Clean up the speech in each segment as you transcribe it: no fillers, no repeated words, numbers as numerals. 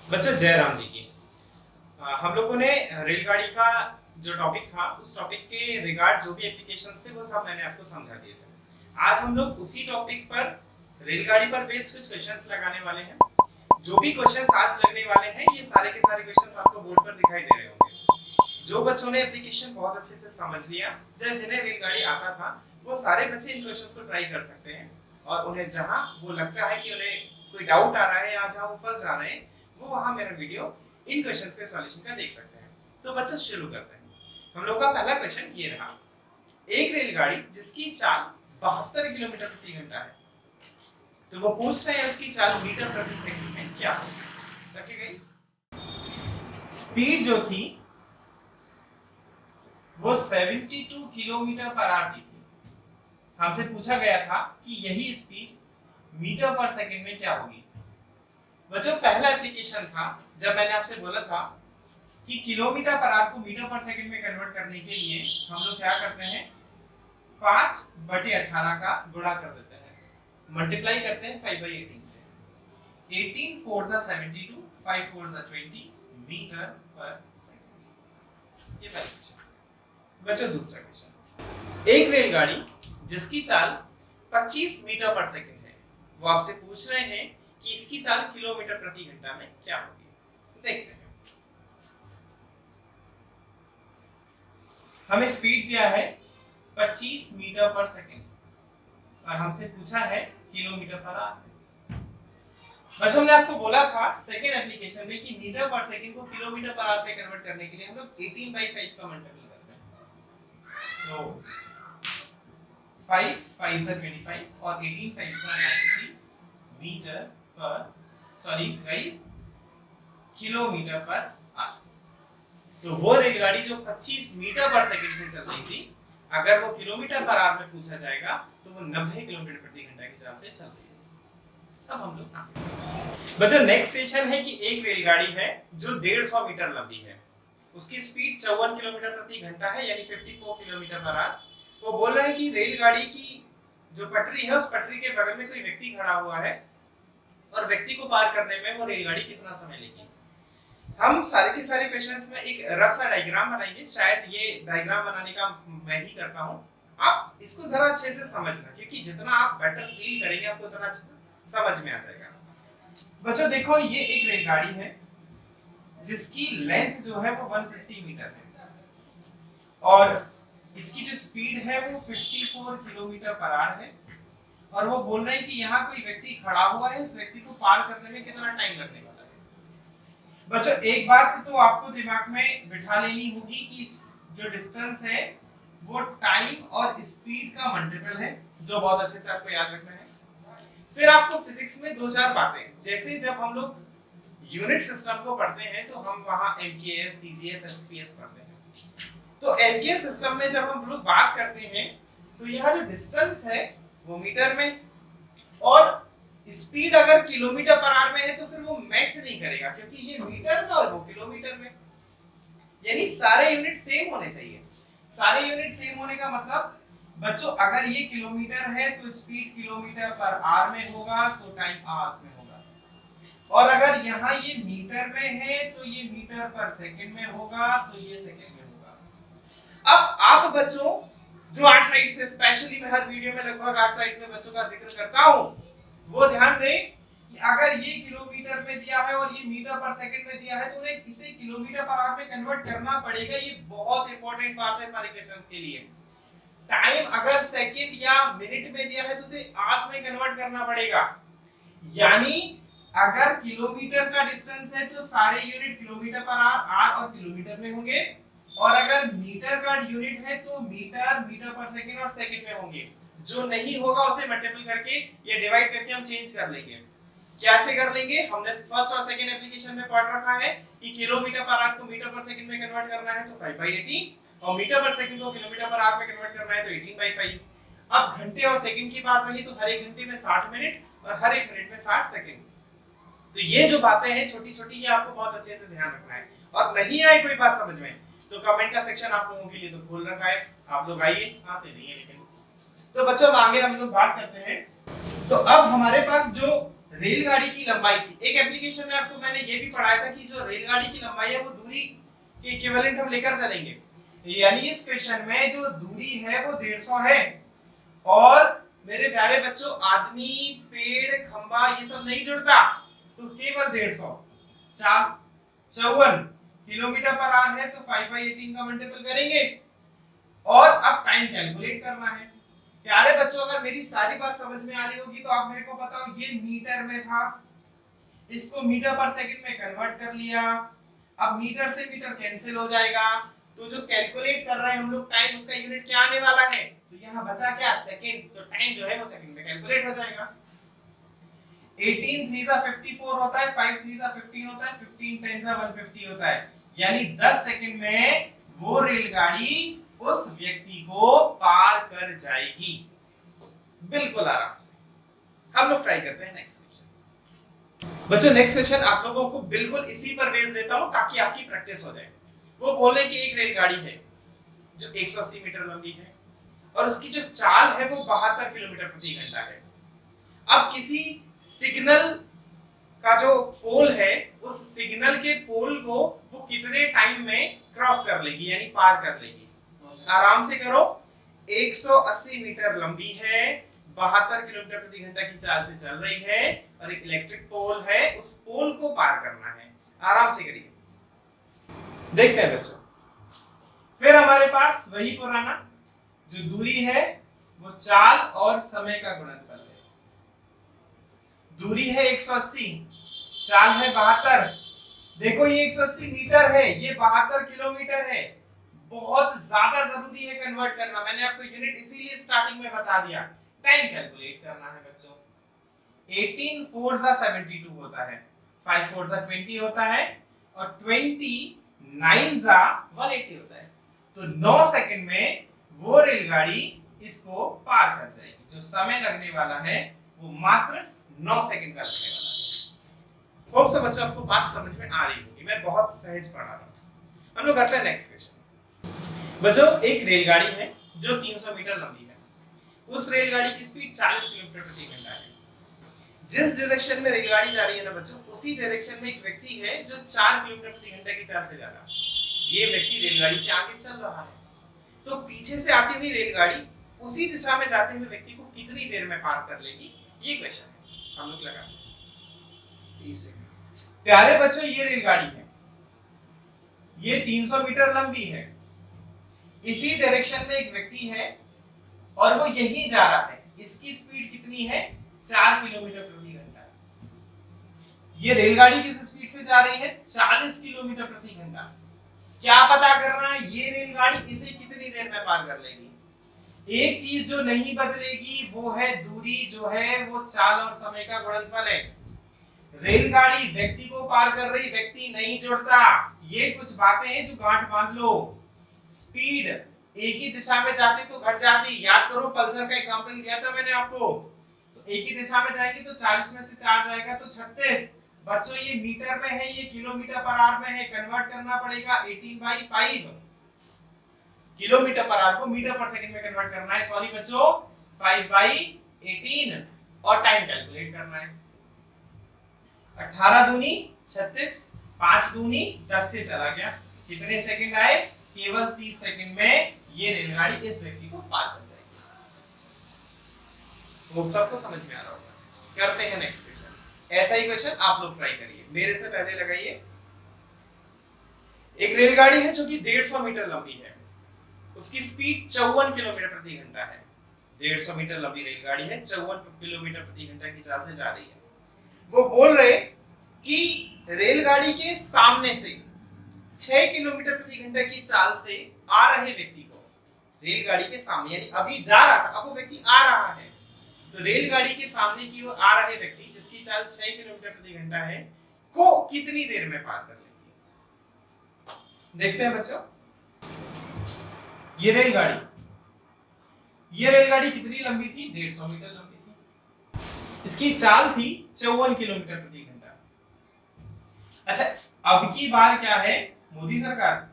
बच्चों जय राम जी की। हम लोगों ने रेलगाड़ी का जो टॉपिक था उस टॉपिक के रिगार्ड जो भी एप्लीकेशंस थे वो सब मैंने आपको समझा दिए थे। आज हम लोग उसी टॉपिक पर रेलगाड़ी पर बेस्ड कुछ क्वेश्चंस लगाने वाले हैं। जो भी क्वेश्चंस आज लगने वाले हैं ये सारे के सारे क्वेश्चंस आपको बोर्ड पर दिखाई दे रहे होंगे। जो बच्चों ने एप्लीकेशन बहुत अच्छे से समझ लिया, जिन्हें रेलगाड़ी आता था, वो सारे बच्चे इन क्वेश्चंस को ट्राई कर सकते हैं और उन्हें जहां वो लगता है कि उन्हें कोई डाउट आ रहा है या जहां वो फंस जा रहे हैं वो वहां मेरा वीडियो इन क्वेश्चंस के सॉल्यूशन का देख सकते हैं। तो बच्चों शुरू करते हैं। हम लोग का पहला क्वेश्चन ये रहा। एक रेलगाड़ी जिसकी चाल 72 किलोमीटर प्रति घंटा है, तो वो पूछ रहे हैं उसकी चाल मीटर प्रति सेकंड में क्या होगी। ओके गाइस, स्पीड जो थी वो 72 किलोमीटर पर आवर दी थी। हमसे पूछा गया था कि यही स्पीड मीटर पर सेकंड में क्या होगी। बच्चों पहला एप्लीकेशन था जब मैंने आपसे बोला था कि किलोमीटर पर आवर को मीटर पर सेकंड में कन्वर्ट करने के लिए हम लोग क्या करते हैं, 5/18 का गुणा कर देते हैं, मल्टीप्लाई करते हैं 5/18 से। 18 4 जा 72, 5 4 जा 20 मीटर पर सेकंड। ये पहला क्वेश्चन। बच्चों दूसरा क्वेश्चन, एक रेलगाड़ी जिसकी चाल 25 मीटर पर सेकंड है, वो आपसे पूछ रहे हैं कि इसकी चाल किलोमीटर प्रति घंटा में क्या होगी। देखते हैं। हमें स्पीड दिया है 25 मीटर पर सेकंड और हमसे पूछा है किलोमीटर पर आवर। बच्चों हमने आपको बोला था सेकंड एप्लीकेशन में कि मीटर पर सेकंड को किलोमीटर पर आवर में कन्वर्ट करने के लिए हम लोग 18/5 का मल्टीपल करते हैं। तो 5 5 से 25 और 18 5 से 90 मीटर पर किलोमीटर पर आवर। तो वो रेलगाड़ी जो 25 मीटर पर सेकंड से चल रही थी, अगर वो किलोमीटर पर आवर में पूछा जाएगा तो वो 90 किलोमीटर प्रति घंटा की चाल से चल रही है। अब हम लोग बच्चों नेक्स्ट क्वेश्चन है कि एक रेलगाड़ी है जो 150 मीटर लंबी है, उसकी स्पीड 54 किलोमीटर प्रति घंटा है यानी 54 किलोमीटर पर आवर। वो बोल रहे हैं कि रेलगाड़ी की जो पटरी है उस पटरी के बगल में कोई व्यक्ति खड़ा हुआ है और व्यक्ति को पार करने में वो रेलगाड़ी कितना समय लेगी। हम सारे के सारे क्वेश्चंस में एक रफ सा डायग्राम बनाएंगे। शायद ये डायग्राम बनाने का मैं ही करता हूं। आप इसको जरा अच्छे से समझना, क्योंकि जितना आप बेटर फील करेंगे आपको उतना अच्छा समझ में आ जाएगा। बच्चों देखो, ये एक रेलगाड़ी है जिसकी लेंथ जो है वो 150 मीटर है और इसकी जो स्पीड है वो 54 किलोमीटर पर आवर है और वो बोल रहे हैं कि यहाँ कोई व्यक्ति खड़ा हुआ है, इस व्यक्ति को पार करने में कितना टाइम लगने वाला है। बच्चों एक बात तो आपको दिमाग में बिठा लेनी होगी कि जो डिस्टेंस है वो टाइम और स्पीड का मल्टीपल है, जो बहुत अच्छे से आपको याद रखना है। फिर आपको फिजिक्स में दो चार बातें, जैसे जब हम लोग यूनिट सिस्टम को पढ़ते हैं तो हम वहां एमकेएस, सीजीएस, एफपीएस पढ़ते हैं। तो एमकेएस सिस्टम में जब हम लोग बात करते हैं तो यहाँ जो डिस्टेंस है वो मीटर में और स्पीड अगर किलोमीटर पर आवर में है तो फिर वो मैच नहीं करेगा, क्योंकि ये मीटर में और वो किलोमीटर में, यानी सारे यूनिट सेम होने चाहिए। सारे यूनिट सेम होने का मतलब बच्चों अगर ये किलोमीटर है तो स्पीड किलोमीटर पर आवर में होगा तो टाइम आवर्स में होगा, और अगर यहाँ ये मीटर में है तो ये मीटर पर सेकंड में होगा तो ये सेकंड में होगा। अब आप बच्चों जो 8 साइड से, स्पेशली मैं हर वीडियो में लगभग 8 साइड से बच्चों का जिक्र करता हूं, वो ध्यान दें कि अगर ये किलोमीटर में दिया है और ये मीटर पर सेकंड में दिया है तो उन्हें इसे किलोमीटर पर आवर में कन्वर्ट करना पड़ेगा। ये बहुत इंपॉर्टेंट बात है सारे क्वेश्चंस के लिए। टाइम अगर सेकंड या मिनट में दिया है तो उसे आवर्स में कन्वर्ट करना पड़ेगा, यानी अगर किलोमीटर का डिस्टेंस है तो सारे यूनिट किलोमीटर पर आवर और किलोमीटर में होंगे, और अगर मीटर का यूनिट है तो मीटर, मीटर पर सेकंड और सेकंड में होंगे। जो नहीं होगा उसे मल्टीपल करके या डिवाइड करके हम चेंज कर लेंगे। कैसे कर लेंगे, हमने फर्स्ट और सेकंड एप्लीकेशन में पढ़ रखा है कि किलोमीटर पर आवर को मीटर पर सेकंड में कन्वर्ट करना है तो 5/18 और मीटर पर सेकंड को किलोमीटर पर आवर में कन्वर्ट करना है तो 18/5। अब घंटे और सेकंड की बात रही तो हर एक घंटे में 60 मिनट और हर एक मिनट में 60 सेकंड। तो ये जो बातें हैं छोटी-छोटी, ये आपको बहुत अच्छे से ध्यान रखना है। और नहीं आए कोई बात समझ में तो कमेंट का सेक्शन आप लोगों के लिए तो खोल रखा है, आप लोग आइए, आते नहीं है लेकिन। तो बच्चों आगे हम लोग बात करते हैं। तो अब हमारे पास जो रेलगाड़ी की लंबाई थी। एक एप्लीकेशन में आपको मैंने ये भी पढ़ाया था कि जो रेलगाड़ी की लंबाई है वो दूरी के इक्विवेलेंट हम लेकर चलेंगे। यानी इस क्वेश्चन में जो दूरी है वो 150 है और मेरे प्यारे बच्चों आदमी, पेड़, खंबा ये सब नहीं जुड़ता, तो केवल 150 54 किलोमीटर पर आवर है, तो 5/18 का मल्टीपल करेंगे और अब टाइम कैलकुलेट करना है। प्यारे बच्चों अगर मेरी सारी बात समझ में आ रही होगी तो आप मेरे को बताओ, ये मीटर में था, इसको मीटर पर सेकंड में कन्वर्ट कर लिया, अब मीटर से मीटर कैंसिल हो जाएगा, तो जो कैलकुलेट कर रहे हैं हम लोग टाइम, उसका यूनिट क्या आने वाला है, तो यहाँ बचा क्या, सेकंड, तो टाइम जो है वो सेकंड में कैलकुलेट हो जाएगा। 18 3 जा 54 होता है, 5 3 जा 15 होता है, 15 10 जा 150 होता है, यानी 10 सेकंड में वो रेलगाड़ी उस व्यक्ति को पार कर जाएगी बिल्कुल आराम से। हम लोग ट्राई करते हैं नेक्स्ट क्वेश्चन। बच्चों नेक्स्ट क्वेश्चन आप लोगों को बिल्कुल इसी पर बेस देता हूं ताकि आपकी प्रैक्टिस हो जाए। वो बोले कि एक रेलगाड़ी है जो 180 मीटर लंबी है और उसकी जो चाल है वो 72 किलोमीटर प्रति घंटा है। अब किसी सिग्नल का जो पोल है, उस सिग्नल के पोल को वो कितने टाइम में क्रॉस कर लेगी, यानी पार कर लेगी। आराम से करो, 180 मीटर लंबी है, 72 किलोमीटर प्रति घंटा की चाल से चल रही है और एक इलेक्ट्रिक पोल है, उस पोल को पार करना है। आराम से करिए, देखते हैं बच्चों। फिर हमारे पास वही पुराना, जो दूरी है वो चाल और समय का गुणनफल है। दूरी है 180, चाल है 72। देखो ये 180 मीटर है, ये 72 किलोमीटर है। बहुत ज्यादा जरूरी है कन्वर्ट करना, मैंने आपको यूनिट इसीलिए स्टार्टिंग में बता दिया। टाइम कैलकुलेट करना है बच्चों। 18 4 जा 72 होता है, 5 4 जा 20 होता है और 20 9 जा 180 होता है। तो 9 सेकंड में वो रेलगाड़ी इसको पार कर जाएगी। जो समय लगने वाला है वो मात्र 9 सेकंड का लगने वाला है। होप सो बच्चों आपको बात समझ में आ रही होगी, मैं बहुत सहज पढ़ा रहा हूं। हम लोग करते हैं नेक्स्ट क्वेश्चन। बच्चों एक रेलगाड़ी है जो 300 मीटर लंबी है, उस रेलगाड़ी की स्पीड 40 किलोमीटर प्रति घंटा है। जिस डायरेक्शन में रेलगाड़ी जा रही है ना बच्चों, उसी डायरेक्शन में एक व्यक्ति है जो 4 किलोमीटर प्रति घंटा की चाल से जा रहा है। ये व्यक्ति रेलगाड़ी से आगे चल रहा है, तो पीछे से आती हुई रेलगाड़ी उसी दिशा में जाते हुए व्यक्ति को कितनी देर में पार कर लेगी, ये क्वेश्चन है। हम लोग लगाते हैं 30 सेकंड। प्यारे बच्चों ये रेलगाड़ी है, ये 300 मीटर लंबी है, इसी डायरेक्शन में एक व्यक्ति है और वो यही जा रहा है। इसकी स्पीड कितनी है, 4 किलोमीटर प्रति घंटा। ये रेलगाड़ी किस स्पीड से जा रही है, 40 किलोमीटर प्रति घंटा। क्या पता करना है, ये रेलगाड़ी इसे कितनी देर में पार कर लेगी। एक चीज जो नहीं बदलेगी वो है दूरी, जो है वो चाल और समय का गुणनफल है। रेलगाड़ी व्यक्ति को पार कर रही, व्यक्ति नहीं जुड़ता। ये कुछ बातें हैं जो गांठ बांध लो। स्पीड एक ही दिशा में जाती तो घट जाती। याद करो पल्सर का एग्जांपल दिया था मैंने आपको, तो एक ही दिशा में जाएगी तो 40 में से 4 जाएगा तो 36। बच्चों ये मीटर में है, ये किलोमीटर पर आवर में है, कन्वर्ट करना पड़ेगा 18/5। किलोमीटर पर आवर को मीटर पर सेकंड में कन्वर्ट करना है, सॉरी बच्चों 5/18 और टाइम कैलकुलेट करना है। 18 दूनी 36, 5 दूनी 10 से चला गया, कितने सेकंड आए, केवल 30 सेकंड में ये रेलगाड़ी इस व्यक्ति को पार कर जाएगी। होप आपको समझ में आ रहा होगा। करते हैं नेक्स्ट क्वेश्चन। ऐसा ही क्वेश्चन आप लोग ट्राई करिए, मेरे से पहले लगाइए। एक रेलगाड़ी है जो कि 150 मीटर लंबी है, उसकी स्पीड 54 किलोमीटर प्रति घंटा है। 150 मीटर लंबी रेलगाड़ी है, 54 किलोमीटर प्रति घंटा की चाल से जा रही है। वो बोल रहे कि रेलगाड़ी के सामने से 6 किलोमीटर प्रति घंटा की चाल से आ रहे व्यक्ति को, रेलगाड़ी के सामने यानी अभी जा रहा था, अब वो व्यक्ति आ रहा है, तो रेलगाड़ी के सामने की ओर आ रहे व्यक्ति जिसकी चाल 6 किलोमीटर प्रति घंटा है को कितनी देर में पार कर लेंगे। देखते हैं बच्चों, ये रेलगाड़ी कितनी लंबी थी, 150 मीटर लंबी थी। इसकी चाल थी 54 किलोमीटर प्रति घंटा। अच्छा अब की बार क्या है, मोदी सरकार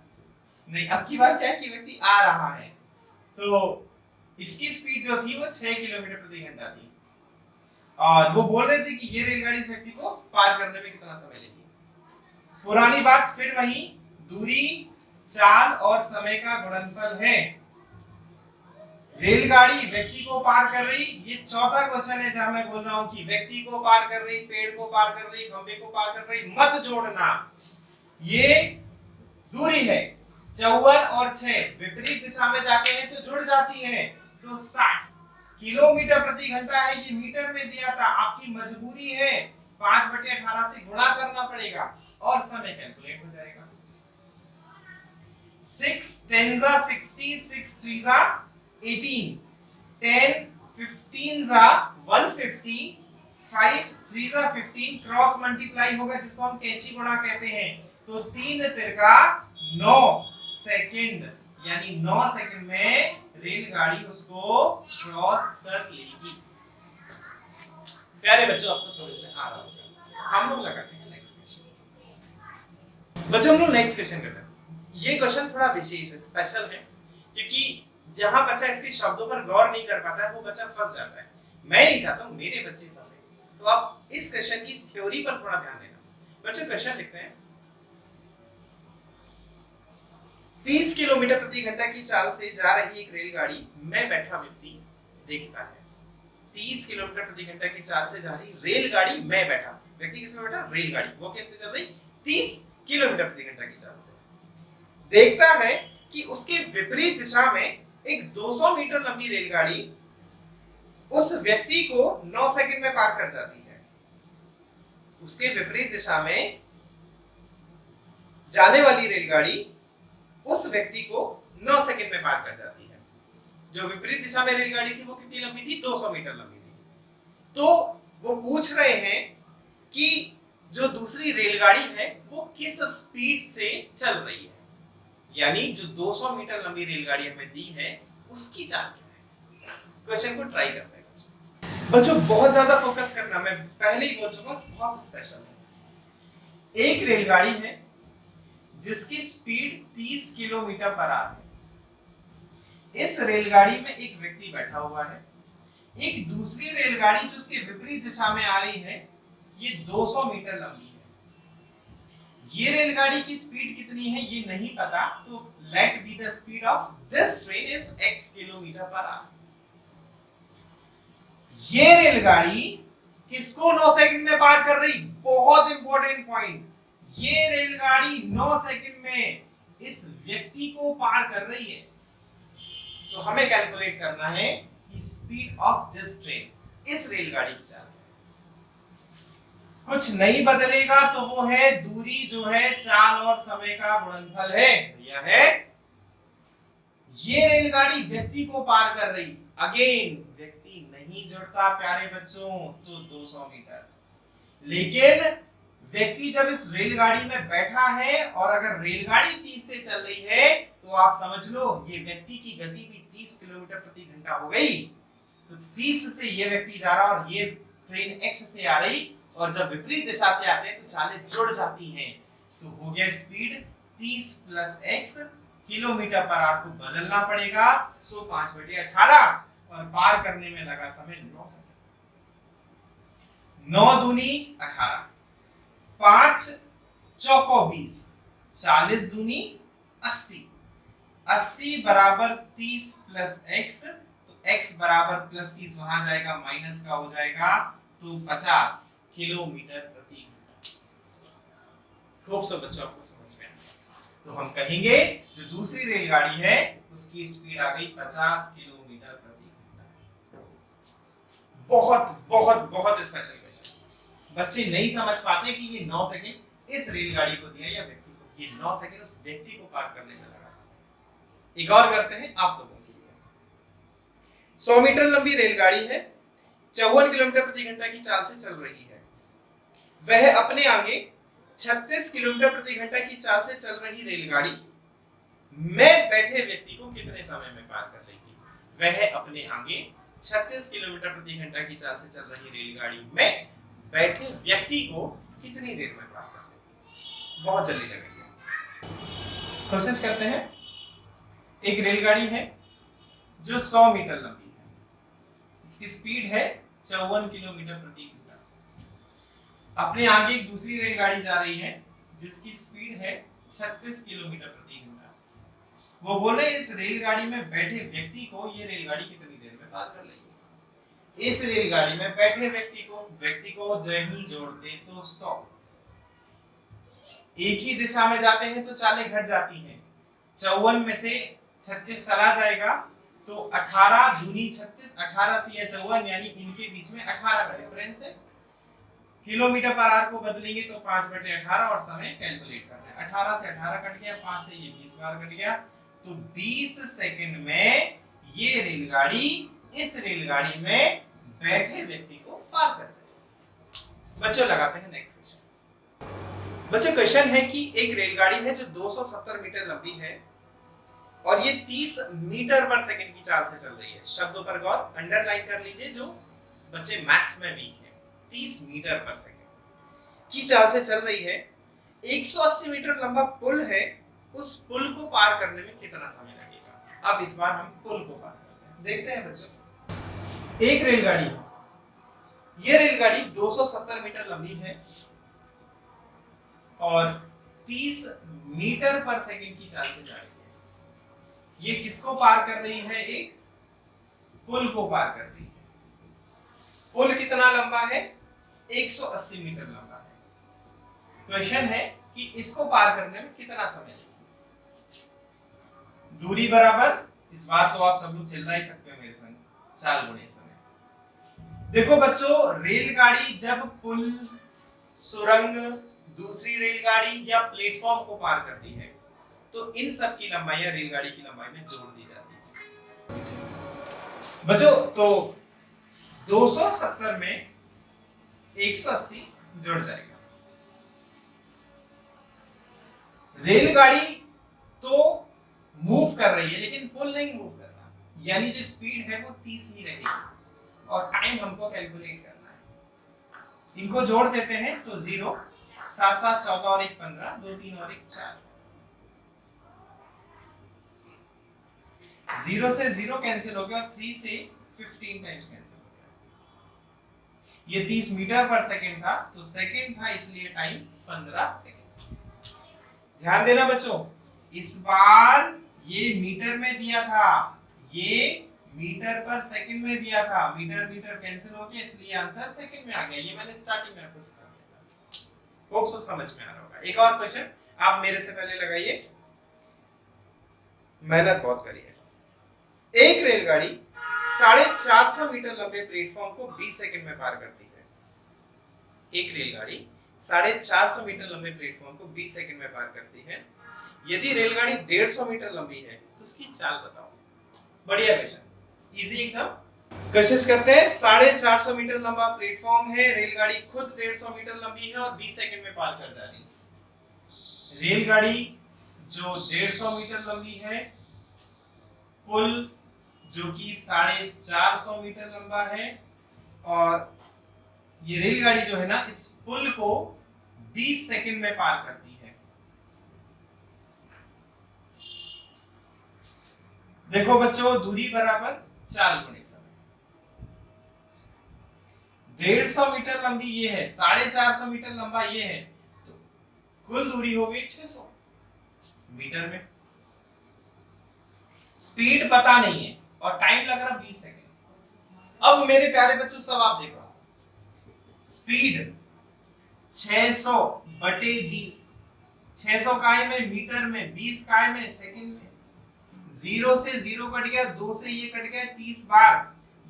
नहीं, अब की बार क्या है कि व्यक्ति आ रहा है, तो इसकी स्पीड जो थी वो 6 किलोमीटर प्रति घंटा थी और वो बोल रहे थे कि ये रेलगाड़ी इस व्यक्ति को पार करने में कितना समय लेगी। पुरानी बात फिर वही, दूरी, चाल और समय का गुणनफल है। रेलगाड़ी व्यक्ति को पार कर रही, ये चौथा क्वेश्चन है जहां मैं बोल रहा हूं कि व्यक्ति को पार कर रही, पेड़ को पार कर रही, खंबे को पार कर रही, मत जोड़ना। ये दूरी है, 54 और 6 विपरीत दिशा में जाते हैं तो जुड़ जाती है, तो 60 किलोमीटर प्रति घंटा है, ये मीटर में दिया था। आपकी मजबूरी है 5/18 से गुणा करना पड़ेगा और समय कैलकुलेट हो जाएगा। 6 10 60, 6 3 18, 10 15 150, 5 3 15, क्रॉस मल्टीप्लाई होगा जिसको हम कैंची गुणा कहते हैं, तो 3 तिरका 9 सेकंड, यानी 9 सेकंड में रेलगाड़ी उसको क्रॉस कर लेगी। प्यारे बच्चों, आपको समझ में आ रहा होगा। हम लोग लगाते हैं नेक्स्ट क्वेश्चन। बच्चों, हम लोग नेक्स्ट क्वेश्चन करते हैं। ये क्वेश्चन थोड़ा विशेष है, स्पेशल है, क्योंकि जहां बच्चा इसके शब्दों पर गौर नहीं कर पाता है वो बच्चा फंस जाता है। मैं नहीं चाहता हूं मेरे बच्चे फंसे, तो आप इस क्वेश्चन की थ्योरी पर थोड़ा ध्यान देना। बच्चों, क्वेश्चन लिखते हैं, 30 किलोमीटर प्रति घंटा की चाल से जा रही एक रेलगाड़ी में बैठा व्यक्ति देखता है। 30 किलोमीटर प्रति घंटा की चाल से जा रही रेलगाड़ी में बैठा व्यक्ति, किसमें बैठा? रेलगाड़ी। वो कैसे चल रही? 30 किलोमीटर प्रति घंटा की चाल से। देखता है कि उसके विपरीत दिशा में एक 200 मीटर लंबी रेलगाड़ी उस व्यक्ति को 9 सेकंड में पार कर जाती है। उसके विपरीत दिशा में जाने वाली रेलगाड़ी उस व्यक्ति को 9 सेकंड में पार कर जाती है। जो विपरीत दिशा में रेलगाड़ी थी वो कितनी लंबी थी? 200 मीटर लंबी थी। तो वो पूछ रहे हैं कि जो दूसरी रेलगाड़ी है वो किस स्पीड से चल रही है, यानी जो 200 मीटर लंबी रेलगाड़ी हमें दी है उसकी चाल क्या है। क्वेश्चन को ट्राई करते हैं। बच्चों, बहुत ज्यादा फोकस करना, मैं पहले ही बोल चुका हूं, बहुत स्पेशल है। एक रेलगाड़ी है जिसकी स्पीड 30 किलोमीटर पर आवर है। इस रेलगाड़ी में एक व्यक्ति बैठा हुआ है। एक दूसरी रेलगाड़ी जो उसके विपरीत दिशा में आ रही है, ये 200 मीटर लंबी है। ये रेलगाड़ी की स्पीड कितनी है ये नहीं पता, तो let be the speed of this train is x kilometre per hour. ये रेलगाड़ी किसको 9 सेकंड में पार कर रही? बहुत इंपॉर्टेंट पॉइंट, ये रेलगाड़ी 9 सेकंड में इस व्यक्ति को पार कर रही है। तो हमें कैलकुलेट करना है कि स्पीड ऑफ दिस ट्रेन, इस रेलगाड़ी की चाल। कुछ नहीं बदलेगा, तो वो है दूरी जो है चाल और समय का गुणनफल है। यह है ये रेलगाड़ी व्यक्ति को पार कर रही, अगेन व्यक्ति नहीं जुड़ता प्यारे बच्चों, तो 200 मीटर। लेकिन व्यक्ति जब इस रेलगाड़ी में बैठा है और अगर रेलगाड़ी 30 से चल रही है तो आप समझ लो ये व्यक्ति की गति भी 30 किलोमीटर प्रति घंटा हो गई। तो 30 से ये व्यक्ति जा रहा और ये ट्रेन x से आ रही, और जब विपरीत दिशा से आते हैं तो चालें जुड़ जाती हैं। तो हो गया स्पीड 30 + x किलोमीटर पर आपको बदलना पड़ेगा, सो 5/18, और पार करने में लगा समय 9 सेकंड। 9 दूनी 18, 5 चौको 20, 40 दूनी 80, 80 बराबर 30 + x, तो x बराबर +30 वहां जाएगा, माइनस का हो जाएगा, तो 50 किलोमीटर प्रति घंटा। खूब सब बच्चों आपको समझ में आया। तो हम कहेंगे जो दूसरी रेलगाड़ी है उसकी स्पीड आ गई 50 किलोमीटर प्रति घंटा। बहुत बहुत बहुत स्पेशल क्वेश्चन। बच्चे नहीं समझ पाते कि ये 9 सेकंड इस रेलगाड़ी को दिया या व्यक्ति को, ये 9 सेकंड उस व्यक्ति को पार करने में लगा समय। एक और करते हैं आप लोगों के लिए। 100 मीटर लंबी रेलगाड़ी है, 54 किलोमीटर प्रति घंटा की चाल से चल रही है। वह अपने आगे 36 किलोमीटर प्रति घंटा की चाल से चल रही रेलगाड़ी में बैठे व्यक्ति को कितने समय में पार कर लेगी? वह अपने आगे 36 किलोमीटर प्रति घंटा की चाल से चल रही रेलगाड़ी में बैठे व्यक्ति को कितनी देर में पार कर लेगी? बहुत जल्दी लगेगी। कोशिश करते हैं। एक रेलगाड़ी है जो 100 मीटर लंबी है, इसकी स्पीड है 54 किलोमीटर प्रति घंटा। अपने आगे एक दूसरी रेलगाड़ी जा रही है जिसकी स्पीड है 36 किलोमीटर प्रति घंटा। वो बोले इस रेलगाड़ी में बैठे व्यक्ति को ये रेलगाड़ी कितनी देर में पार कर लेगी। इस रेलगाड़ी में बैठे व्यक्ति को जहीं जोड़ दे तो 100। एक ही दिशा में जाते हैं तो चालें घट जाती हैं। 54 में से 36 चला जाएगा तो 18 दूनी 36, 18 तिया 54, यानी इनके बीच में 18 का डिफरेंस है। किलोमीटर पर आवर को बदलेंगे तो 5/18 और समय कैलकुलेट करना है। 18 से 18 कट गया, 5 से ये 20 बार कट गया, तो 20 सेकंड में ये रेलगाड़ी इस रेलगाड़ी में बैठे व्यक्ति को पार कर जाएगी। बच्चों लगाते हैं नेक्स्ट क्वेश्चन। बच्चों क्वेश्चन है कि एक रेलगाड़ी है जो 270 मीटर लंबी है और ये 30 मीटर पर सेकंड की चाल से चल रही है। शब्दों पर गौर, अंडरलाइन कर लीजिए जो बच्चे मैथ्स में वीक हैं। 30 मीटर पर सेकंड की चाल से चल रही है। 180 मीटर लंबा पुल है, उस पुल को पार करने में कितना समय लगेगा। अब इस बार हम पुल को पार करते हैं। देखते हैं बच्चों, एक रेलगाड़ी है, यह रेलगाड़ी 270 मीटर लंबी है और 30 मीटर पर सेकंड की चाल से जा रही है। ये किसको पार कर रही है, एक पुल को पार कर रही है। पुल कितना लंबा है, 180 मीटर लंबा है। क्वेश्चन है कि इसको पार करने में कितना समय लगेगा। दूरी बराबर, इस बार तो आप सब लोग चिल्ला ही सकते हो मेरे संग, 4 गुणे समय। देखो बच्चों, रेलगाड़ी जब पुल, सुरंग, दूसरी रेलगाड़ी या प्लेटफॉर्म को पार करती है तो इन सब की लंबाई रेलगाड़ी की लंबाई में जोड़ दी जाती है। बच्चों तो 270 में 180 जुड़ जाएगा। रेलगाड़ी तो मूव कर रही है लेकिन पुल नहीं मूव कर रहा, यानी जो स्पीड है वो 30 ही रहेगी और टाइम हमको कैलकुलेट करना है। इनको जोड़ देते हैं तो 0, 7 7 14 और 1 15, 2 3 और 1 4। 0 से 0 कैंसिल हो गया और 3 से 15 टाइम्स कैंसिल हो गया। ये 30 मीटर पर सेकंड था तो सेकंड था इसलिए टाइम 15 सेकंड। ध्यान देना बच्चों, इस बार ये मीटर में दिया था, ये मीटर पर सेकंड में दिया था। मीटर मीटर कैंसिल हो गया इसलिए आंसर सेकंड में आ गया। ये मैंने स्टार्टिंग में आपको सिखा दिया। होप सो समझ में आ रहा होगा। एक और क्वेश्चन आप मेरे से पहले लगाइए, मेहनत बहुत करिए। एक रेलगाड़ी 450 मीटर लंबे प्लेटफॉर्म को 20 सेकंड में पार करती है। एक रेलगाड़ी 450 मीटर लंबे प्लेटफॉर्म को 20 सेकंड में पार करती है। यदि रेलगाड़ी 150 मीटर लंबी है तो उसकी चाल बताओ। बढ़िया क्वेश्चन, इजी एकदम। कोशिश करते हैं। 450 मीटर लंबा प्लेटफॉर्म है, रेलगाड़ी खुद 150 मीटर लंबी है और 20 सेकंड में पार कर जा रही है। रेलगाड़ी जो 150 मीटर लंबी है, पुल जो कि 450 मीटर लंबा है और ये रेलगाड़ी जो है ना इस पुल को 20 सेकंड में पार करती है। देखो बच्चों, दूरी बराबर 4 गुणे समय। 150 मीटर लंबी ये है, 450 मीटर लंबा ये है, तो कुल दूरी हो गई 600 मीटर में। स्पीड पता नहीं है और टाइम लग रहा 20 सेकंड। अब मेरे प्यारे बच्चों सब आप देखो, स्पीड 600 बटे 20, 600 काय में मीटर में, 20 काय में सेकंड में। 0 से 0 कट गया, 2 से ये कट गया 30 बार,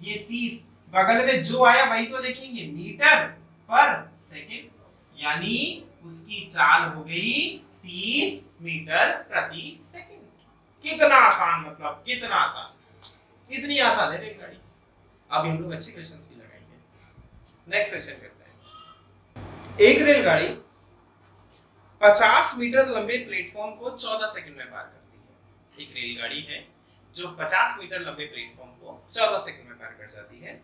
ये 30 बगल में जो आया वही तो लिखेंगे, मीटर पर सेकंड, यानी उसकी चाल हो गई 30 मीटर प्रति सेकंड। कितना आसान, मतलब कितना आसान, इतनी आसान है रेलगाड़ी। अब हम लोग अच्छे क्वेश्चंस की लगाएंगे। नेक्स्ट क्वेश्चन करते हैं। एक रेलगाड़ी 50 मीटर लंबे प्लेटफॉर्म को 14 सेकंड में पार करती है। एक रेलगाड़ी है जो 50 मीटर लंबे प्लेटफॉर्म को 14 सेकंड में पार कर जाती है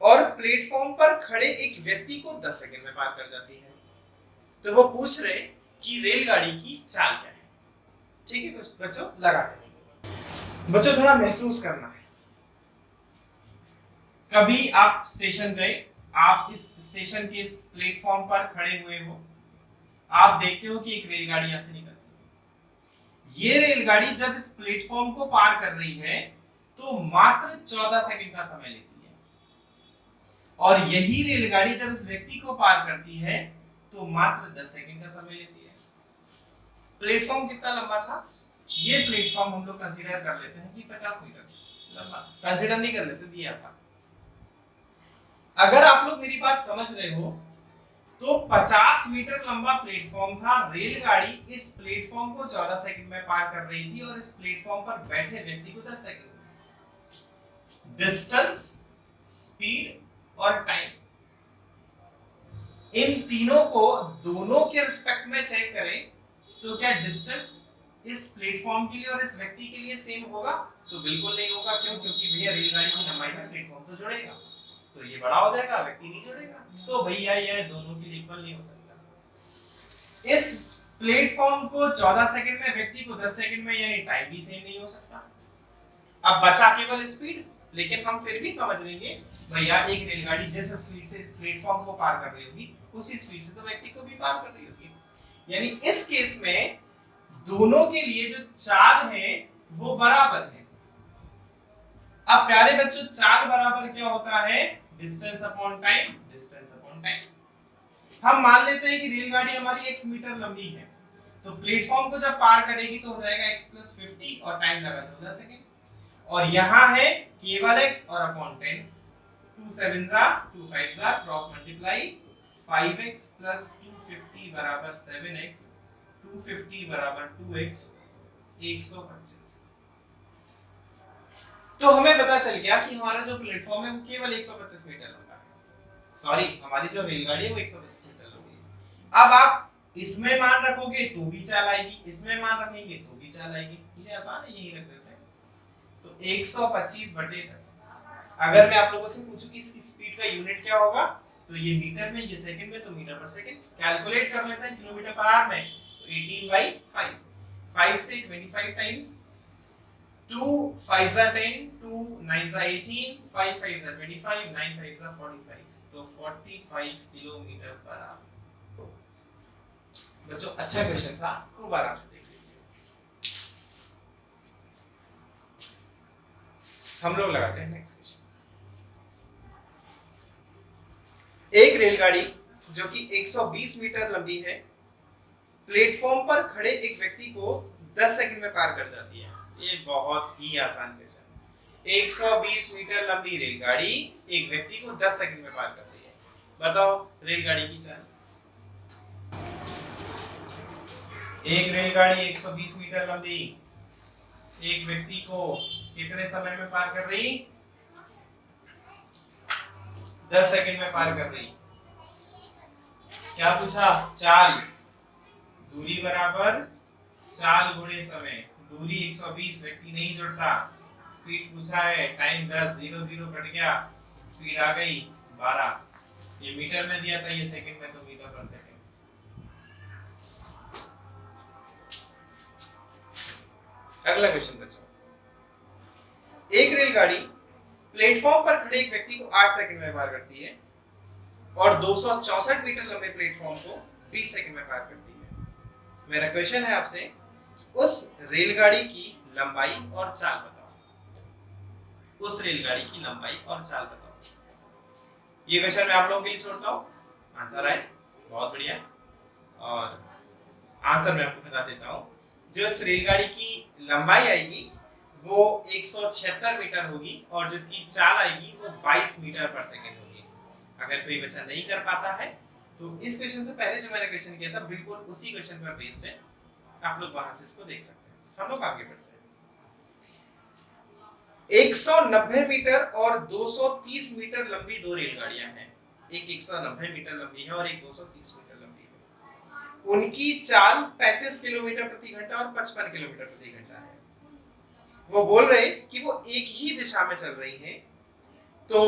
और प्लेटफॉर्म पर खड़े एक व्यक्ति को 10 सेकंड में पार कर जाती है। तो वो पूछ रहे कि रेलगाड़ी की चाल क्या है। ठीक है बच्चों, लगाते हैं। बच्चों थोड़ा महसूस करना है। कभी आप स्टेशन गए, आप इस स्टेशन के इस प्लेटफॉर्म पर खड़े हुए हो, आप देखते हो कि एक रेलगाड़ी यहां से निकलती है। ये रेलगाड़ी जब इस प्लेटफॉर्म को पार कर रही है तो मात्र 14 सेकंड का समय लेती है, और यही रेलगाड़ी जब इस व्यक्ति को पार करती है तो मात्र 10 सेकंड का समय लेती है। प्लेटफॉर्म कितना लंबा था? ये प्लेटफॉर्म हम लोग कंसीडर कर लेते हैं कि 50 मीटर लंबा, कंसीडर नहीं कर लेते, दिया था। अगर आप लोग मेरी बात समझ रहे हो तो 50 मीटर लंबा प्लेटफॉर्म था, रेलगाड़ी इस प्लेटफॉर्म को 14 सेकंड में पार कर रही थी और इस प्लेटफॉर्म पर बैठे व्यक्ति को 10 सेकंड में। डिस्टेंस, स्पीड और टाइम, इन तीनों को दोनों के रिस्पेक्ट में चेक करें तो क्या डिस्टेंस इस प्लेटफॉर्म के लिए और इस व्यक्ति के लिए सेम होगा? तो बिल्कुल नहीं होगा। क्यों? क्योंकि भैया रेलगाड़ी की लंबाई में प्लेटफॉर्म तो जुड़ेगा, तो ये बड़ा हो जाएगा, व्यक्ति नहीं जुड़ेगा, तो भैया ये दोनों के लिए इक्वल नहीं हो सकता। इस प्लेटफॉर्म को 14 सेकंड में, व्यक्ति को 10 सेकंड में, यानी टाइम भी सेम नहीं हो सकता। अब बचा केवल स्पीड, लेकिन हम फिर भी समझ लेंगे भैया एक रेलगाड़ी जिस स्पीड से इस प्लेटफॉर्म को पार कर रही होगी उसी स्पीड से तो व्यक्ति को भी पार कर रही होगी। यानी इस केस में दोनों के लिए जो चाल है वो बराबर है। अब प्यारे बच्चों, चाल बराबर क्या होता है? Distance upon time, distance upon time. हम मान लेते हैं कि रेलगाड़ी हमारी x मीटर लंबी है, तो प्लेटफॉर्म को जब पार करेगी तो हो जाएगा x + 50 और टाइम लगा 14 सेकंड, और यहां है केवल x और अपॉन 10, 2 7 जा 2 5 जा, क्रॉस मल्टीप्लाई, 5x + 250 बराबर 7x, 250 बराबर 2x, 125। तो हमें पता चल गया कि हमारा जो प्लेटफॉर्म है वो केवल 125 मीटर लंबा है। सॉरी, हमारी जो रेलगाड़ी है वो 125 मीटर लंबी है। अब आप इसमें मान रखोगे तो भी चाल आएगी, इसमें मान रखेंगे तो भी चाल आएगी। ये आसान है, यही रख देते हैं। तो 125/10। अगर मैं आप लोगों से पूछूं कि इसकी स्पीड का यूनिट क्या होगा, तो ये मीटर में, ये सेकंड में, तो मीटर पर सेकंड। कैलकुलेट कर लेते हैं किलोमीटर पर आवर में, तो 18/5, 5 से 25 टाइम्स, 2 5 जा 10, 2 9 जा 18, 5 5 जा 25, 9 5 जा 45, तो 45 किलोमीटर पर आवर। बच्चों अच्छा क्वेश्चन था, खूब आराम से देख लीजिए। हम लोग लगाते हैं नेक्स्ट क्वेश्चन। एक रेलगाड़ी जो कि 120 मीटर लंबी है, प्लेटफॉर्म पर खड़े एक व्यक्ति को 10 सेकंड में पार कर जाती है। ये बहुत ही आसान क्वेश्चन। 120 मीटर लंबी रेलगाड़ी एक व्यक्ति को 10 सेकंड में पार कर रही है। बताओ रेलगाड़ी की चाल। एक रेलगाड़ी 120 मीटर लंबी एक व्यक्ति को कितने समय में पार कर रही? 10 सेकंड में पार कर रही। क्या पूछा? चाल। दूरी बराबर चाल गुणे समय। दूरी 120, व्यक्ति नहीं जुड़ता। स्पीड पूछा है, टाइम 10, 0 0 कट गया, स्पीड आ गई 12। ये मीटर में दिया था, ये सेकंड में, तो मीटर पर सेकंड। अगला क्वेश्चन बच्चों, एक रेलगाड़ी प्लेटफॉर्म पर खड़े एक व्यक्ति को 8 सेकंड में पार करती है और 264 मीटर लंबे प्लेटफॉर्म को 20 सेकंड में पार करती है। मेरा क्वेश्चन है आपसे, उस रेलगाड़ी की लंबाई और चाल बताओ। उस रेलगाड़ी की लंबाई और चाल बताओ। ये क्वेश्चन मैं आप लोगों के लिए छोड़ता हूँ। आंसर है बहुत बढ़िया, और आंसर मैं आपको बता देता हूँ। जो इस रेलगाड़ी की लंबाई आएगी वो 176 मीटर होगी और जिसकी चाल आएगी वो 22 मीटर पर सेकंड होगी। अगर कोई बच्चा नहीं कर पाता है तो इस क्वेश्चन से पहले जो मैंने क्वेश्चन किया था बिल्कुल उसी क्वेश्चन पर बेस्ड है, आप लोग वहां से इसको देख सकते हैं। हम लोग आगे बढ़ते हैं। 190 मीटर और 230 मीटर लंबी दो रेलगाड़ियां हैं। एक 190 मीटर लंबी है और एक 230 मीटर लंबी है। उनकी चाल 35 किलोमीटर प्रति घंटा और 55 किलोमीटर प्रति घंटा है। वो बोल रहे कि वो एक ही दिशा में चल रही है, तो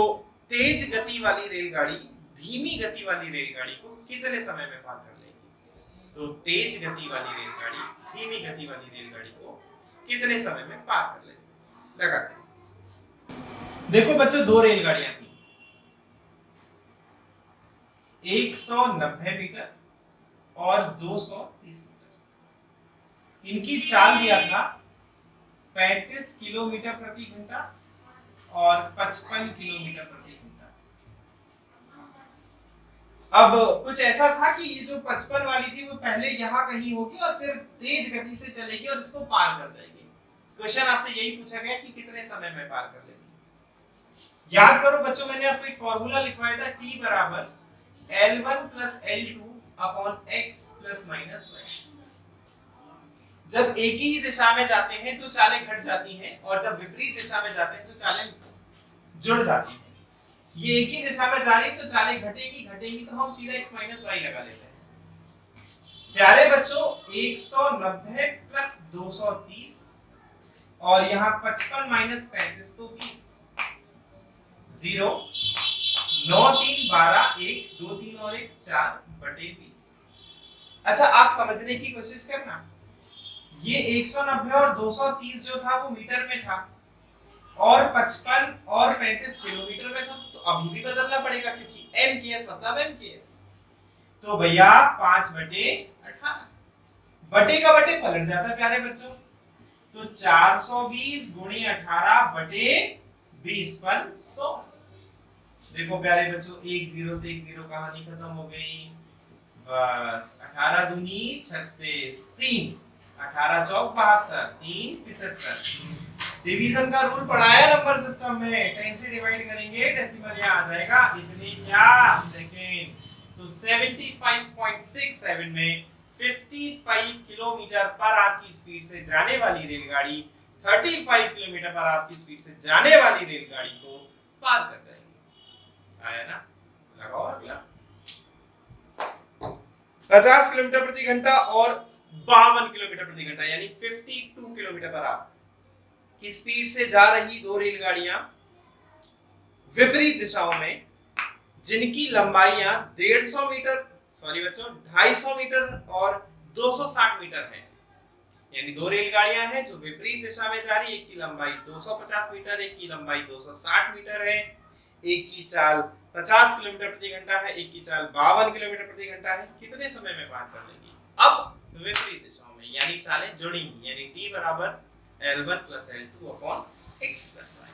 तेज गति वाली रेलगाड़ी धीमी गति वाली रेलगाड़ी को कितने समय में पार कर लेगी? तो तेज गति वाली रेलगाड़ी धीमी गति वाली रेलगाड़ी को कितने समय में पार कर लेगी? लगाते हैं। देखो बच्चों, दो रेलगाड़ियां थी, 190 मीटर और 230 मीटर। इनकी चाल दिया था 35 किलोमीटर प्रति घंटा और 55 किलोमीटर प्रति घंटा। अब कुछ ऐसा था कि ये जो 55 वाली थी वो पहले यहाँ कहीं होगी और फिर तेज गति से चलेगी और इसको पार कर जाएगी। क्वेश्चन आपसे यही पूछा गया कि कितने समय में पार कर लेगी। याद करो बच्चों, मैंने आपको एक फॉर्मूला लिखवाया था, T बराबर L1 plus L2 upon x plus minus y। जब एक ही दिशा में जाते हैं तो चालें घट जाती हैं और जब विपरीत दिशा में जाते हैं तो चालें जुड़ जाती हैं। ये एक ही दिशा में जा रही तो चालें घटेंगी तो हम सीधा x माइनस y लगा लेते हैं। प्यारे बच्चों, 190 प्लस 230 और यहाँ 55 माइनस 35 तो 20, 0 9 3 12 1 2 3 और 1 4 बटे 20। अच्छा, आप समझने की कोशिश करना, ये 190 और 230 जो था वो मीटर में था और 55 और 35 किलोमीटर में था, तो अभी भी बदलना पड़ेगा क्योंकि MKS मतलब MKS। तो भैया 5 बटे 18, बटे का बटे पलट जाता है प्यारे बच्चों, तो 420 गुणे 18 बटे 20 पर 100। देखो प्यारे बच्चों, एक 0 से एक 0 कहानी खत्म हो गई। बस 18 दूनी 36, 3 18 चौक 72, 3 75। डिवीजन का रूल पढ़ाया नंबर सिस्टम में, 10 से डिवाइड करेंगे डेसिमल यहाँ आ जाएगा इतने क्या सेकंड। तो 75.67 में 55 किलोमीटर पर आवर की स्पीड से जाने वाली रेलगाड़ी 35 किलोमीटर पर आवर की स्पीड से जाने वाली रेलगाड़ी को पार कर जाएगी। आया ना? लगाओ अगला। 50 किलोमीटर प्रति घंटा और 52 किलोमीटर प्रति घंटा यानी 52 किलोमीटर पर आवर की स्पीड से जा रही दो रेलगाड़ियां विपरीत दिशाओं में, जिनकी लंबाइयां 150 मीटर, सॉरी बच्चों 250 मीटर और 260 मीटर है। यानी दो रेलगाड़ियां हैं जो विपरीत दिशा में जा रही, एक की लंबाई 250 मीटर, एक की लंबाई 260 मीटर है। एक की चाल 50 किलोमीटर प्रति घंटा है, एक की चाल 52 किलोमीटर प्रति घंटा है। कितने समय में पार कर लेंगी? अब विपरीत दिशाओं में, यानी चालें जुड़ेंगी, यानी T बराबर L1 plus L2 upon x plus y.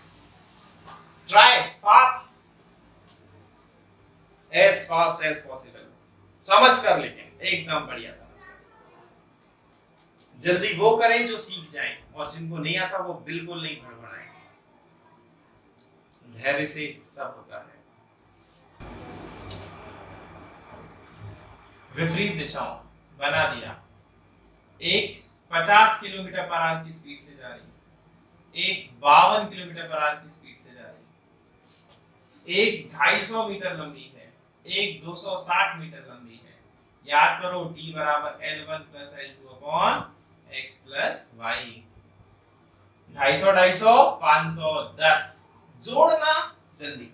Try it fast as possible. समझ कर, लेकिन एकदम बढ़िया समझ कर। जल्दी वो करें जो सीख जाएं और जिनको नहीं आता वो बिल्कुल नहीं भड़बड़ाएं। धैर्य से सब होता है। विपरीत दिशाओं बना दिया, एक 50 किलोमीटर पर आवर की स्पीड से जा रही, एक 52 किलोमीटर पर आवर की स्पीड से जा रही, एक 250 मीटर लंबी है, एक 260 मीटर लंबी है। याद करो T बराबर L1 plus L2 upon x plus y। 250 510 जोड़ना जल्दी।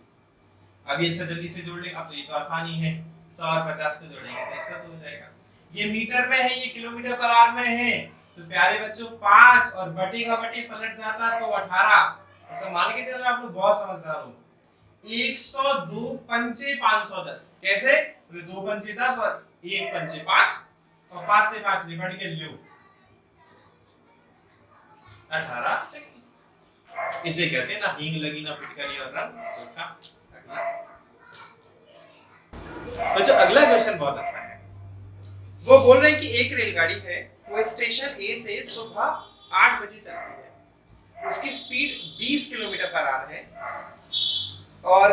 अभी अच्छा जल्दी से जोड़ ले, अब तो ये तो आसानी है, 100 और 50 को जोड़ेंगे तो 100 हो जाएगा। ये मीटर में है, ये किलोमीटर पर आवर में है, तो प्यारे बच्चों 5 और बटे का बटे पलट जाता तो 18। ऐसा मान के चल रहे आप लोग बहुत समझदार हो। 102 पंचे 510 कैसे? 2 पंचे 10 और 1 पंचे 5 और 5 से 5 निपट के लो 18 सेकंड। इसे कहते हैं ना हींग लगी ना फिटकरी और रंग चोखा। बच्चों अगला क्वेश्चन बहुत अच्छा है। वो बोल रहे हैं कि एक रेलगाड़ी है, वो स्टेशन ए से सुबह 8 बजे चलती है, उसकी स्पीड 20 किलोमीटर पर आवर है और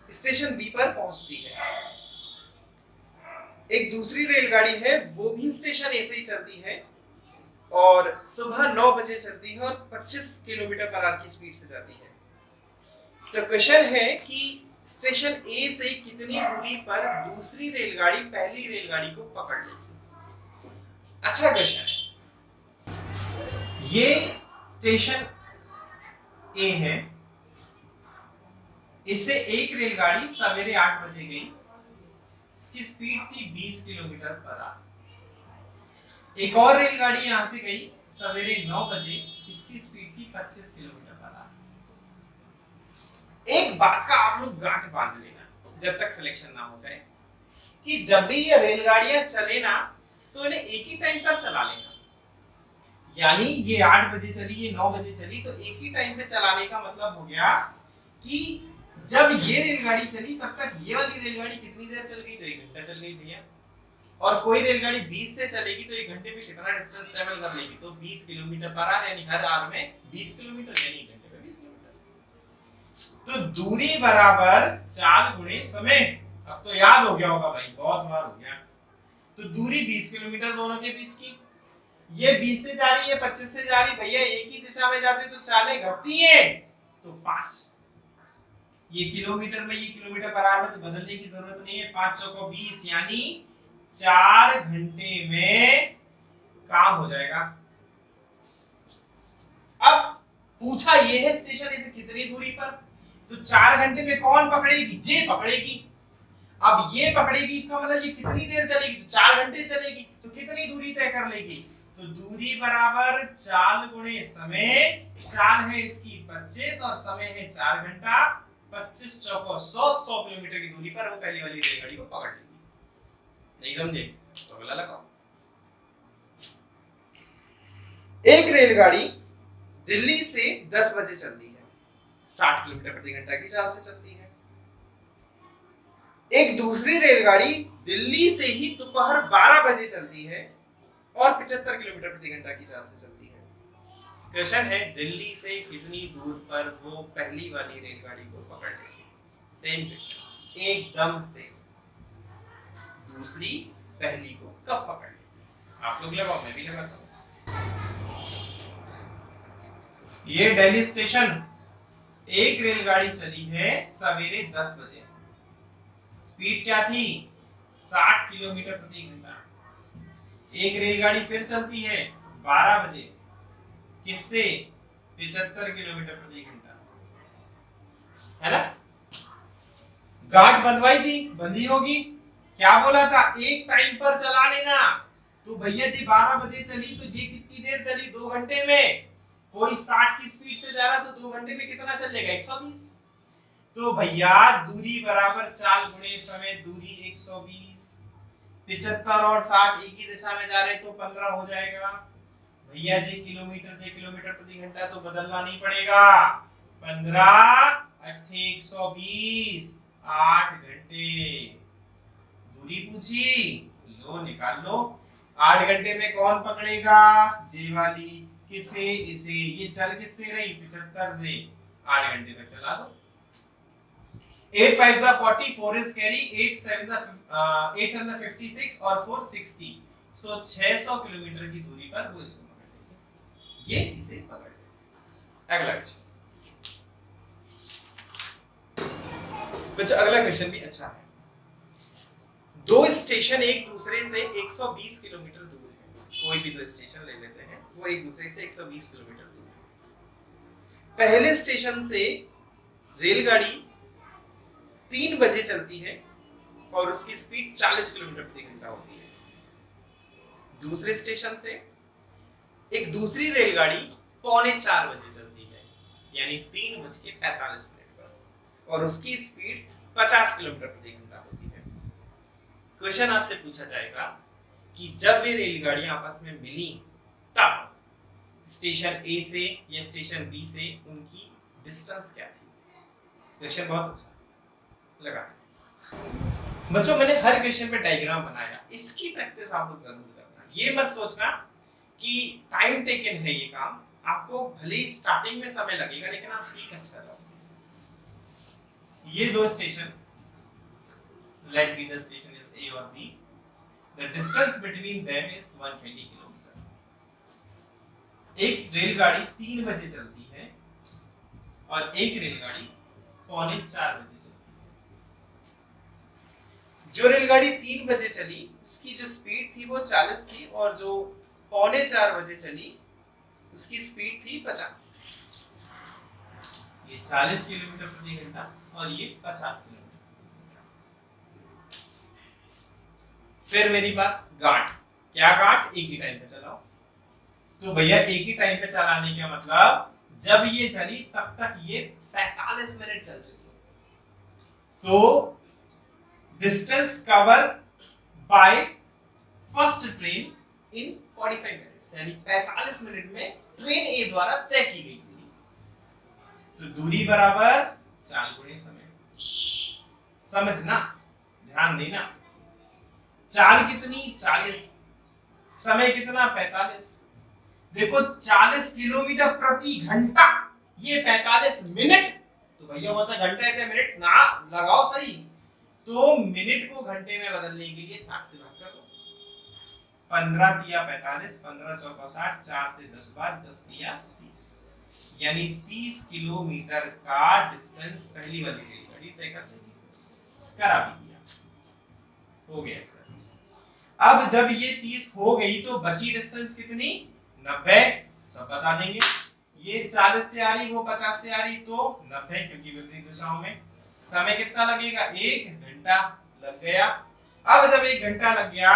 स्टेशन बी पर पहुंचती है। एक दूसरी रेलगाड़ी है, वो भी स्टेशन ए से ही चलती है और सुबह 9 बजे चलती है और 25 किलोमीटर पर आवर की स्पीड से जाती है। तो क्वेश्चन है कि स्टेशन ए से कितनी दूरी पर दूसरी रेलगाड़ी पहली रेलगाड़ी को पकड़ लेगी। अच्छा क्वेश्चन है। ये स्टेशन ए है, इससे एक रेलगाड़ी सवेरे 8 बजे गई, इसकी स्पीड थी 20 किलोमीटर पर आवर। एक और रेलगाड़ी यहां से गई सवेरे 9 बजे, इसकी स्पीड थी 25 किलोमीटर पर आवर। एक बात का आप लोग गांठ बांध लेना जब तक सिलेक्शन ना हो जाए, कि जब भी ये रेलगाड़ियां चले ना तो इन्हें एक ही टाइम पर चला लेना। यानी ये 8 बजे चली, ये 9 बजे चली, तो एक ही टाइम पे चलाने का मतलब हो गया कि जब ये रेलगाड़ी चली तब तक ये वाली रेलगाड़ी कितनी देर चल गई, तो 1 घंटा चल गई भैया। और कोई रेलगाड़ी 20 से चलेगी तो 1 घंटे में कितना डिस्टेंस ट्रेवल कर लेगी, तो 20 किलोमीटर पर आवर, यानी हर आवर में 20 किलोमीटर, यानी 1 घंटे में 20 किलोमीटर। तो दूरी बराबर चाल गुणे समय। अब तो याद हो गया होगा भाई, बहुत बार हो गया। तो दूरी 20 किलोमीटर दोनों के बीच की, ये 20 से जा रही है, 25 से जा रही, भैया एक ही दिशा में जाते तो चालें घटती हैं, तो 5। ये किलोमीटर में, ये किलोमीटर पर आवर में, तो बदलने की जरूरत नहीं है। 5 चौको 20, यानी 4 घंटे में काम हो जाएगा। अब पूछा ये है स्टेशन से कितनी दूरी पर, तो 4 घंटे में कौन पकड़ेगी, जे पकड़ेगी। अब ये पकड़ेगी, इसका मतलब ये कितनी देर चलेगी, तो 4 घंटे चलेगी, तो कितनी दूरी तय कर लेगी, तो दूरी बराबर चाल गुणे समय। चाल है इसकी 25 और समय है 4 घंटा। 25 चौको 100 किलोमीटर की दूरी पर वो पहली वाली रेलगाड़ी को पकड़ लेगी। नहीं समझे तो अगला लगाओ। एक रेलगाड़ी दिल्ली से 10 बजे चलती है, 60 किलोमीटर प्रति घंटा की चाल से चलती है। एक दूसरी रेलगाड़ी दिल्ली से ही दोपहर 12 बजे चलती है और 75 किलोमीटर प्रति घंटा की चाल से चलती है। क्वेश्चन है दिल्ली से कितनी दूर पर वो पहली वाली रेलगाड़ी को पकड़ लेगी। सेम क्वेश्चन, एकदम से दूसरी पहली को कब पकड़ लेगी। आप लोग लगाओ, मैं भी लगाता हूं। ये दिल्ली स्टेशन, एक रेलगाड़ी चली है सवेरे 10 बजे, स्पीड क्या थी 60 किलोमीटर प्रति घंटा। एक रेलगाड़ी फिर चलती है 12 बजे, किससे 75 किलोमीटर प्रति घंटा, है ना। गांठ बंधवाई थी, बंधी होगी। क्या बोला था, एक टाइम पर चला लेना। तो भैया जी 12 बजे चली तो ये कितनी देर चली, 2 घंटे में। कोई 60 की स्पीड से जा रहा तो 2 घंटे में कितना चलेगा, 120। तो भैया दूरी बराबर चाल गुणे समय, दूरी 120। 75 और 60 एक ही दिशा में जा रहे तो 15 हो जाएगा। भैया जी किलोमीटर प्रति घंटा, तो बदलना नहीं पड़ेगा। 15 8 120, 8 घंटे। दूरी पूछी, लो निकाल लो। 8 घंटे में कौन पकड़ेगा, जे वाली। किसे, इसे। ये चल किससे रही, 75 से। 8 घंटे तक चला दो। 8 5 40, 4 is carry, 8 7 56 और 4 60। सो 600 किलोमीटर की दूरी पर वो इसको पकड़ लेगी, ये इसे पकड़ लेगी। अगला क्वेश्चन, अगला क्वेश्चन भी अच्छा है। दो स्टेशन एक दूसरे से 120 किलोमीटर दूर है। कोई भी दो स्टेशन ले लेते हैं, वो एक दूसरे से 120 किलोमीटर दूर है। पहले स्टेशन से रेलगाड़ी 3 बजे चलती है और उसकी स्पीड 40 किलोमीटर प्रति घंटा होती है। दूसरे स्टेशन से एक दूसरी रेलगाड़ी 3:45 बजे चलती है, यानी 3:45 पर, और उसकी स्पीड 50 किलोमीटर प्रति घंटा होती है। क्वेश्चन आपसे पूछा जाएगा कि जब वे रेलगाड़ियां आपस में मिली तब स्टेशन ए से या स्टेशन बी से उनकी डिस्टेंस क्या थी। क्वेश्चन बहुत अच्छा लगाते हैं। बच्चों मैंने हर क्वेश्चन पे डायग्राम बनाया, इसकी प्रैक्टिस आप लोग जरूर करना। ये मत सोचना कि टाइम टेकन है ये काम, आपको भले ही स्टार्टिंग में समय लगेगा लेकिन आप सीख अच्छा जाओगे। ये दो station, let be the station is A और B, the distance between them is 120 kilometre. एक रेलगाड़ी 3 बजे चलती है और एक रेलगाड़ी 3:45 बजे चलती है। जो रेलगाड़ी 3 बजे चली उसकी जो स्पीड थी वो 40 थी, और जो 3:45 बजे चली उसकी स्पीड थी 50। ये 40 किलोमीटर प्रति घंटा और ये 50 किलोमीटर। फिर मेरी बात, गांठ क्या, गांठ एक ही टाइम पे चलाओ। तो भैया एक ही टाइम पे चलाने का मतलब जब ये चली तब तक ये 45 मिनट चल चुकी, तो distance cover by first train in 45 minutes, यानी 45 मिनट में ट्रेन ए द्वारा तय की गई दूरी। तो दूरी बराबर चाल गुणे समय। समझना, ध्यान देना। चाल कितनी? 40। समय कितना? 45। देखो 40 किलोमीटर प्रति घंटा, ये 45 मिनट, तो भैया होता घंटा है मिनट ना, लगाओ सही। तो मिनट को घंटे में बदलने के लिए 60 से भाग कर दो। 15 तिया 45, 15 चौका 60, 4 से 10 बाद 10 तिया 30, यानी 30 किलोमीटर का डिस्टेंस पहली वाली रेलगाड़ी तय कर लेगी। करा भी दिया, हो गया इसका 30। अब जब ये 30 हो गई तो बची डिस्टेंस कितनी? 90। सब बता देंगे। ये 40 से आ रही, वो 50 से आ रही, तो 90, क्योंकि विपरीत दिशाओं में। समय कितना लगेगा? 1 घंटा लग गया। अब जब 1 घंटा लग गया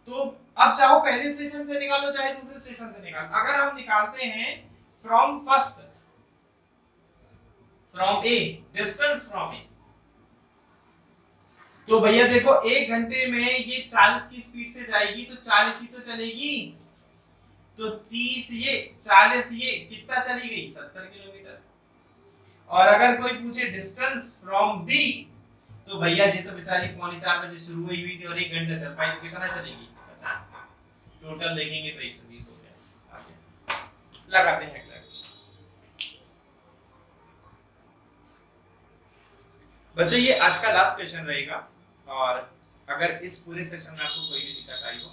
तो अब चाहो पहले स्टेशन से निकालो चाहे दूसरे स्टेशन से निकालो। अगर हम निकालते हैं फ्रॉम ए, डिस्टेंस फ्रॉम ए, तो भैया देखो 1 घंटे में ये 40 की स्पीड से जाएगी तो 40 ही तो चलेगी। तो 30 ये 40 ये कितना चली गई? 70 किलोमीटर। और अगर कोई पूछे डिस्टेंस फ्रॉम बी, तो भैया ये तो बेचारी 3:45 बजे शुरू हुई थी और 1 घंटा चल पाई, तो कितना चलेगी? 50। टोटल देखेंगे तो 120 हो गया। आगे लगाते हैं अगला क्वेश्चन। बच्चों ये आज का लास्ट क्वेश्चन रहेगा, और अगर इस पूरे सेशन में आपको कोई भी दिक्कत आई हो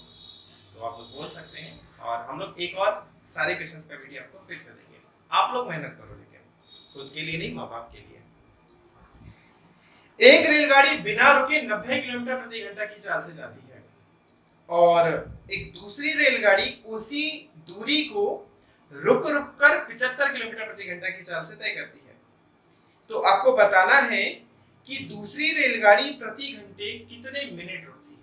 तो आप लोग बोल सकते हैं, और हम लोग एक और सारे क्वेश्चंस का वीडियो आपको फिर से देंगे। आप लोग मेहनत करो, लेकिन खुद के लिए नहीं, माँ बाप के लिए। एक रेलगाड़ी बिना रुके 90 किलोमीटर प्रति घंटा की चाल से जाती है, और एक दूसरी रेलगाड़ी उसी दूरी को रुक रुक कर 75 किलोमीटर प्रति घंटा की चाल से तय करती है। तो आपको बताना है कि दूसरी रेलगाड़ी प्रति घंटे कितने मिनट रुकती है।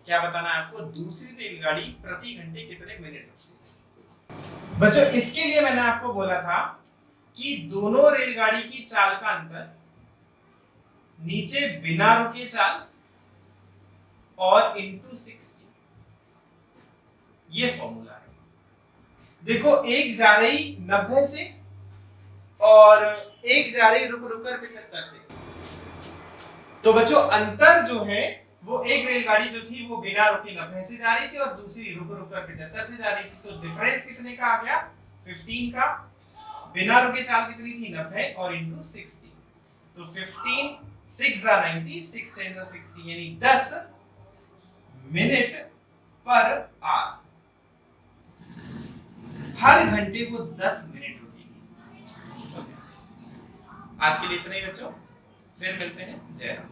क्या बताना है आपको? दूसरी रेलगाड़ी प्रति घंटे कितने मिनट रुकती है। बच्चों इसके लिए मैंने आपको बोला था कि दोनों रेलगाड़ी की चाल का अंतर, नीचे बिना रुके चाल और इंटू 60, ये फॉर्मूला है। देखो एक जा रही 90 से और एक जा रही रुक रुक कर 75 से, तो बच्चों अंतर जो है वो एक रेलगाड़ी जो थी वो बिना रुके 90 से जा रही थी और दूसरी रुक रुक कर 75 से जा रही थी। तो डिफरेंस कितने का आ गया? 15 का। बिना रुके चाल कितनी थी? 90 और इंटू 60, तो 15 6 जा 90, 6 10 जा 60, यानी 10 मिनट पर आवर। हर घंटे को 10 मिनट रुकेगी। आज के लिए इतना ही बच्चों, फिर मिलते हैं। जय राम।